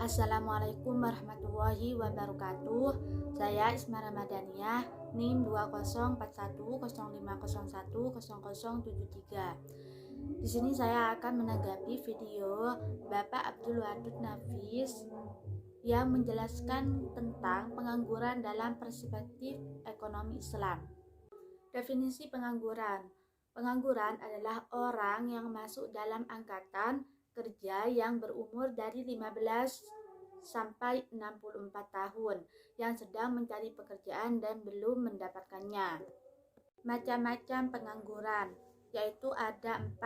Assalamualaikum warahmatullahi wabarakatuh. Saya Isma Ramadhaniyah, NIM 201105010073. Di sini saya akan menanggapi video Bapak Abdul Wadud Nafis yang menjelaskan tentang pengangguran dalam perspektif ekonomi Islam. Definisi pengangguran. Pengangguran adalah orang yang masuk dalam angkatan kerja yang berumur dari 15 sampai 64 tahun yang sedang mencari pekerjaan dan belum mendapatkannya. Macam-macam pengangguran, yaitu ada 4.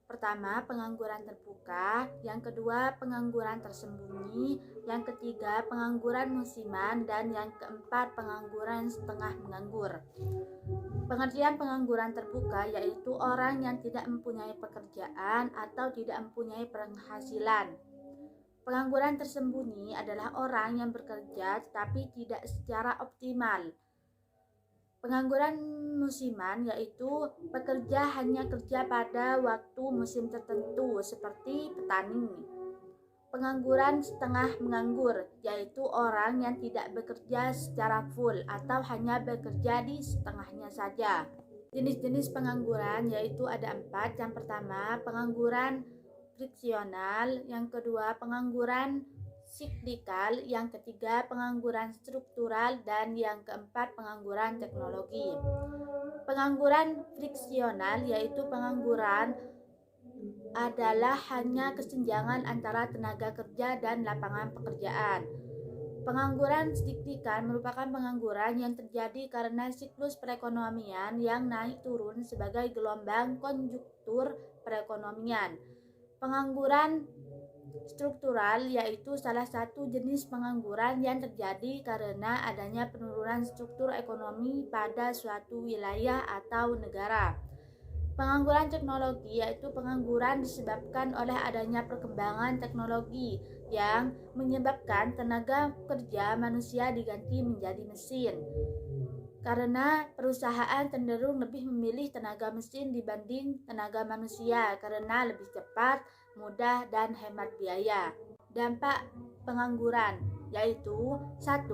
Pertama, pengangguran terbuka. Yang kedua, pengangguran tersembunyi. Yang ketiga, pengangguran musiman. Dan yang keempat, pengangguran setengah menganggur. Pengertian pengangguran terbuka yaitu orang yang tidak mempunyai pekerjaan atau tidak mempunyai penghasilan. Pengangguran tersembunyi adalah orang yang bekerja tetapi tidak secara optimal. Pengangguran musiman yaitu pekerja hanya kerja pada waktu musim tertentu seperti petani. Pengangguran setengah menganggur yaitu orang yang tidak bekerja secara full atau hanya bekerja di setengahnya saja. Jenis-jenis pengangguran yaitu ada 4. Yang pertama, pengangguran friksional. Yang kedua, pengangguran siklikal. Yang ketiga, pengangguran struktural. Dan yang keempat, pengangguran teknologi. Pengangguran friksional yaitu pengangguran adalah hanya kesenjangan antara tenaga kerja dan lapangan pekerjaan. Pengangguran siklikal merupakan pengangguran yang terjadi karena siklus perekonomian yang naik turun sebagai gelombang konjuktur perekonomian. Pengangguran struktural yaitu salah satu jenis pengangguran yang terjadi karena adanya penurunan struktur ekonomi pada suatu wilayah atau negara. Pengangguran teknologi yaitu pengangguran disebabkan oleh adanya perkembangan teknologi yang menyebabkan tenaga kerja manusia diganti menjadi mesin. Karena perusahaan cenderung lebih memilih tenaga mesin dibanding tenaga manusia karena lebih cepat, mudah, dan hemat biaya. Dampak pengangguran yaitu 1.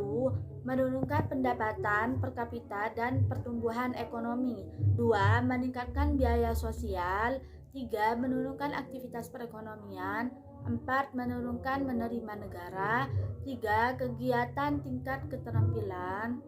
Menurunkan pendapatan per kapita dan pertumbuhan ekonomi. 2. Meningkatkan biaya sosial. 3. Menurunkan aktivitas perekonomian. 4. Menurunkan menerima negara. 3. Kegiatan tingkat keterampilan.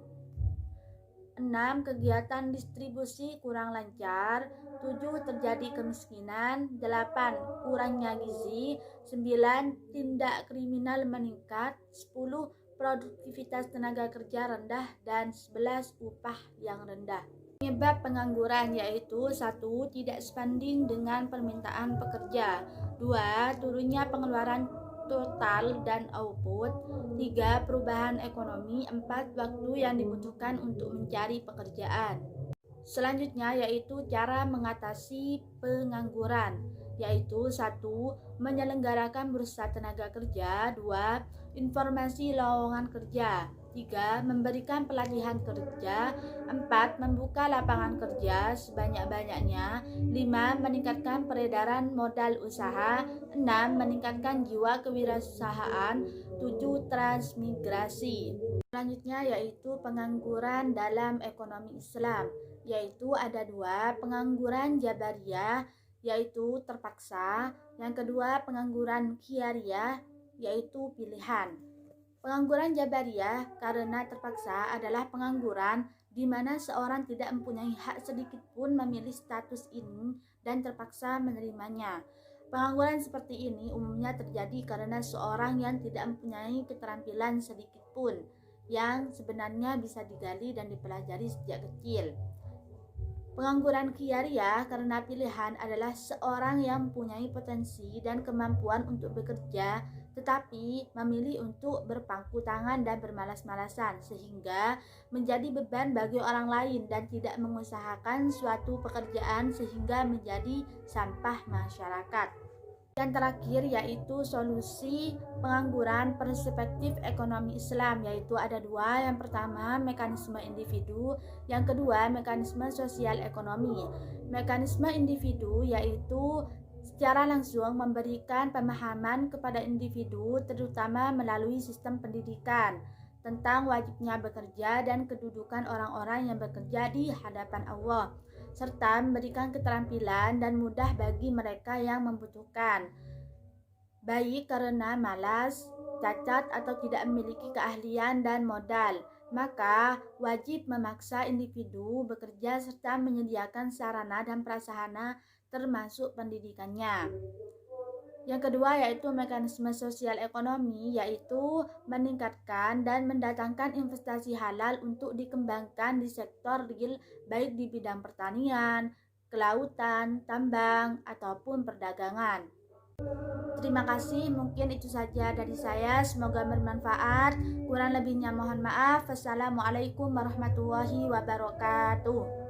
6. Kegiatan distribusi kurang lancar. 7. Terjadi kemiskinan. 8. Kurangnya gizi. 9. Tindak kriminal meningkat. 10. Produktivitas tenaga kerja rendah. Dan 11. Upah yang rendah. Penyebab pengangguran yaitu 1. Tidak sebanding dengan permintaan pekerja. 2. Turunnya pengeluaran total dan output. 3. Perubahan ekonomi. 4. Waktu yang dibutuhkan untuk mencari pekerjaan. Selanjutnya yaitu cara mengatasi pengangguran yaitu 1. Menyelenggarakan bursa tenaga kerja. 2. Informasi lowongan kerja. 3. Memberikan pelatihan kerja. 4. Membuka lapangan kerja sebanyak-banyaknya. 5. Meningkatkan peredaran modal usaha. 6. Meningkatkan jiwa kewirausahaan. 7. Transmigrasi. Selanjutnya yaitu pengangguran dalam ekonomi Islam, yaitu ada 2. Pengangguran jabariyah yaitu terpaksa. Yang kedua, pengangguran khiyariyah yaitu pilihan. Pengangguran jabariyah karena terpaksa adalah pengangguran di mana seorang tidak mempunyai hak sedikit pun memilih status ini dan terpaksa menerimanya. Pengangguran seperti ini umumnya terjadi karena seorang yang tidak mempunyai keterampilan sedikit pun yang sebenarnya bisa digali dan dipelajari sejak kecil. Pengangguran khiyariyah karena pilihan adalah seorang yang mempunyai potensi dan kemampuan untuk bekerja tetapi memilih untuk berpangku tangan dan bermalas-malasan sehingga menjadi beban bagi orang lain dan tidak mengusahakan suatu pekerjaan sehingga menjadi sampah masyarakat. Yang terakhir yaitu solusi pengangguran perspektif ekonomi Islam, yaitu ada 2. Yang pertama, mekanisme individu. Yang kedua, mekanisme sosial ekonomi. Mekanisme individu yaitu secara langsung memberikan pemahaman kepada individu, terutama melalui sistem pendidikan, tentang wajibnya bekerja dan kedudukan orang-orang yang bekerja di hadapan Allah, serta memberikan keterampilan dan mudah bagi mereka yang membutuhkan, baik karena malas, cacat, atau tidak memiliki keahlian dan modal. Maka wajib memaksa individu bekerja serta menyediakan sarana dan prasarana termasuk pendidikannya. Yang kedua yaitu mekanisme sosial ekonomi, yaitu meningkatkan dan mendatangkan investasi halal untuk dikembangkan di sektor real, baik di bidang pertanian, kelautan, tambang, ataupun perdagangan. Terima kasih, mungkin itu saja dari saya, semoga bermanfaat. Kurang lebihnya mohon maaf. Wassalamualaikum warahmatullahi wabarakatuh.